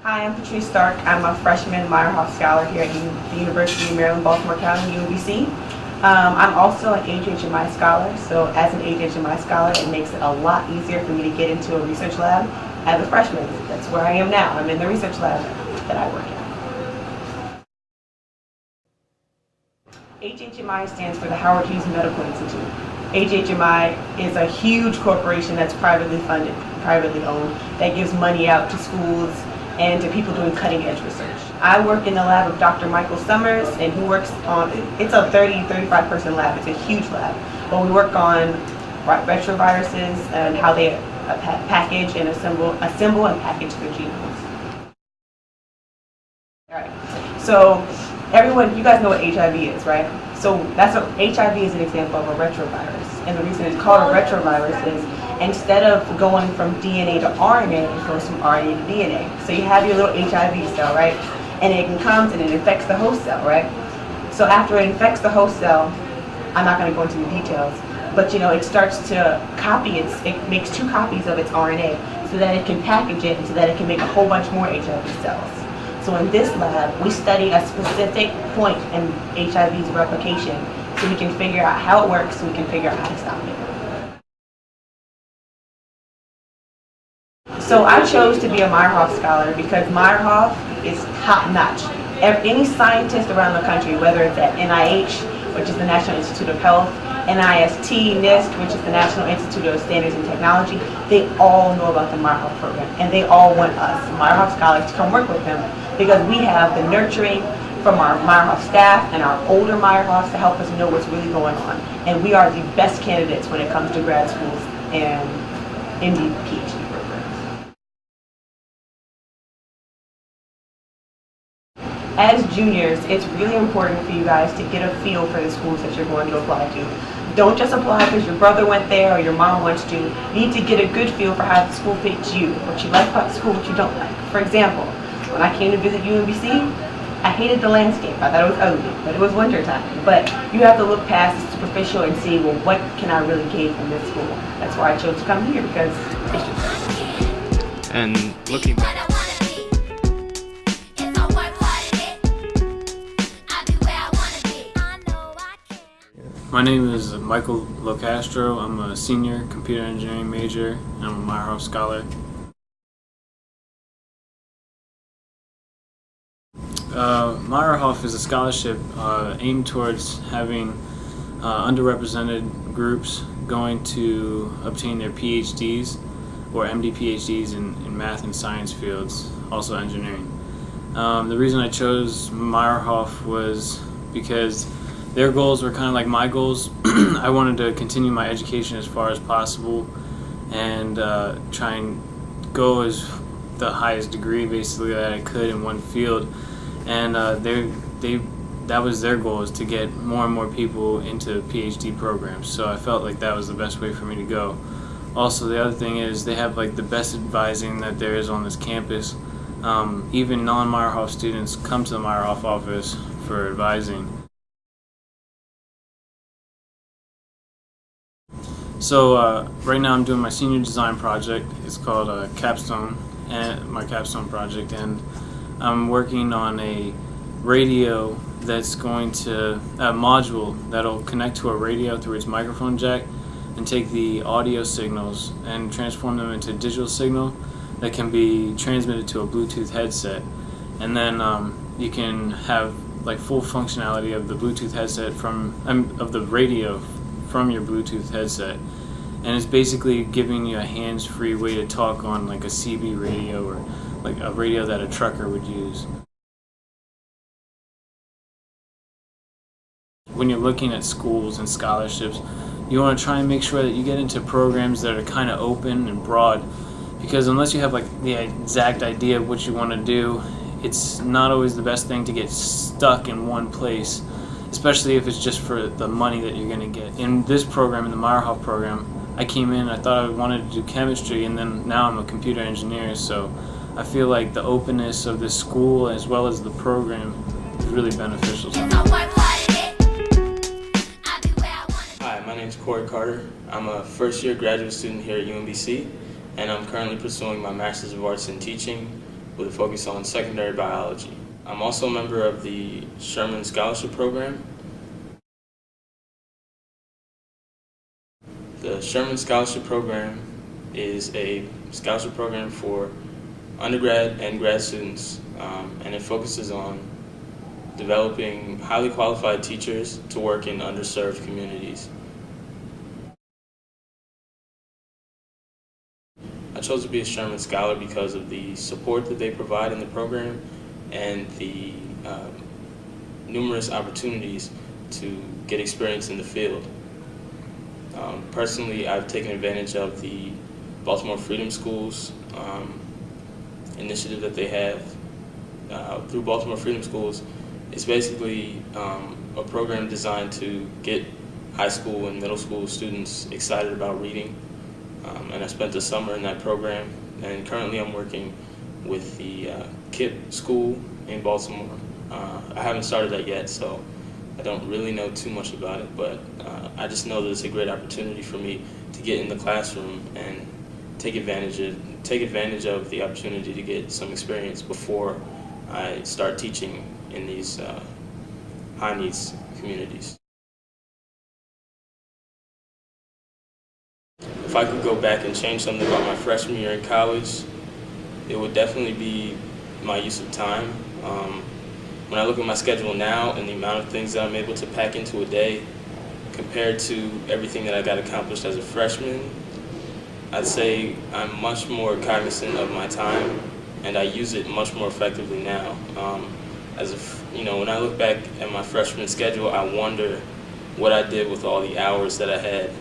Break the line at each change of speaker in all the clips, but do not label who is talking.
Hi, I'm Patrice Stark. I'm a freshman Meyerhoff Scholar here at the University of Maryland, Baltimore County, UMBC. I'm also an HHMI Scholar, so as an HHMI Scholar, it makes it a lot easier for me to get into a research lab as a freshman. That's where I am now. I'm in the research lab that I work in. HHMI stands for the Howard Hughes Medical Institute. HHMI is a huge corporation that's privately funded, privately owned, that gives money out to schools and to people doing cutting-edge research. I work in the lab of Dr. Michael Summers, and he works on, it's a 35 person lab, it's a huge lab, but we work on retroviruses and how they package and assemble and package their genomes. Alright, so everyone, you guys know what HIV is, right? So HIV is an example of a retrovirus, and the reason it's called a retrovirus is instead of going from DNA to RNA, it goes from RNA to DNA. So you have your little HIV cell, right? And it comes and it infects the host cell, right? So after it infects the host cell, I'm not going to go into the details, but it starts to copy it makes 2 copies of its RNA so that it can package it and so that it can make a whole bunch more HIV cells. So in this lab, we study a specific point in HIV's replication so we can figure out how it works, so we can figure out how to stop it. So I chose to be a Meyerhoff Scholar because Meyerhoff is top-notch. Any scientist around the country, whether it's at NIH, which is the National Institute of Health, NIST, NIST, which is the National Institute of Standards and Technology, they all know about the Meyerhoff program, and they all want us, Meyerhoff Scholars, to come work with them because we have the nurturing from our Meyerhoff staff and our older Meyerhoffs to help us know what's really going on. And we are the best candidates when it comes to grad schools and MD, PhD programs. As juniors, it's really important for you guys to get a feel for the schools that you're going to apply to. Don't just apply because your brother went there or your mom wants to. You need to get a good feel for how the school fits you, what you like about the school, what you don't like. For example, when I came to visit UMBC, I hated the landscape. I thought it was ugly, but it was winter time. But you have to look past the superficial and see, well, what can I really gain from this school? That's why I chose to come here, because it's just...
And looking back, my name is Michael Locastro. I'm a senior computer engineering major. I'm a Meyerhoff Scholar. Meyerhoff is a scholarship aimed towards having underrepresented groups going to obtain their PhDs or MD PhDs in math and science fields, also engineering. The reason I chose Meyerhoff was because their goals were kind of like my goals. I wanted to continue my education as far as possible and try and go as the highest degree basically that I could in one field. And that was their goal, is to get more and more people into PhD programs. So I felt like that was the best way for me to go. Also, the other thing is they have like the best advising that there is on this campus. Even non-Meyerhoff students come to the Meyerhoff office for advising. So right now I'm doing my senior design project. It's called Capstone, and my capstone project, and I'm working on a radio that's going to, a module that'll connect to a radio through its microphone jack and take the audio signals and transform them into a digital signal that can be transmitted to a Bluetooth headset. And then you can have like full functionality of the Bluetooth headset of the radio from your Bluetooth headset, and it's basically giving you a hands-free way to talk on like a CB radio or like a radio that a trucker would use. When you're looking at schools and scholarships, you want to try and make sure that you get into programs that are kind of open and broad, because unless you have like the exact idea of what you want to do, it's not always the best thing to get stuck in one place, especially if it's just for the money that you're going to get. In this program, in the Meyerhoff program, I came in, I thought I wanted to do chemistry, and then now I'm a computer engineer, so I feel like the openness of this school as well as the program is really beneficial to me.
Hi, my name is Corey Carter. I'm a first-year graduate student here at UMBC, and I'm currently pursuing my Master's of Arts in Teaching with a focus on secondary biology. I'm also a member of the Sherman Scholarship Program. The Sherman Scholarship Program is a scholarship program for undergrad and grad students, and it focuses on developing highly qualified teachers to work in underserved communities. I chose to be a Sherman Scholar because of the support that they provide in the program and the numerous opportunities to get experience in the field. Personally, I've taken advantage of the Baltimore Freedom Schools initiative that they have. Through Baltimore Freedom Schools, it's basically a program designed to get high school and middle school students excited about reading. And I spent the summer in that program, and currently I'm working with the KIPP school in Baltimore. I haven't started that yet, so I don't really know too much about it, but I just know that it's a great opportunity for me to get in the classroom and take advantage of the opportunity to get some experience before I start teaching in these high needs communities. If I could go back and change something about my freshman year in college, it would definitely be my use of time. When I look at my schedule now and the amount of things that I'm able to pack into a day compared to everything that I got accomplished as a freshman, I'd say I'm much more cognizant of my time and I use it much more effectively now. When I look back at my freshman schedule, I wonder what I did with all the hours that I had.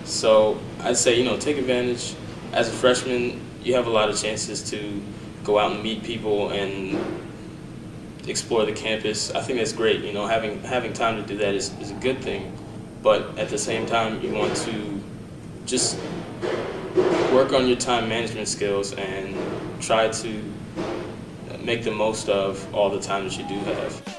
So I'd say, take advantage. As a freshman, you have a lot of chances to go out and meet people and explore the campus. I think that's great. Having time to do that is a good thing. But at the same time, you want to just work on your time management skills and try to make the most of all the time that you do have.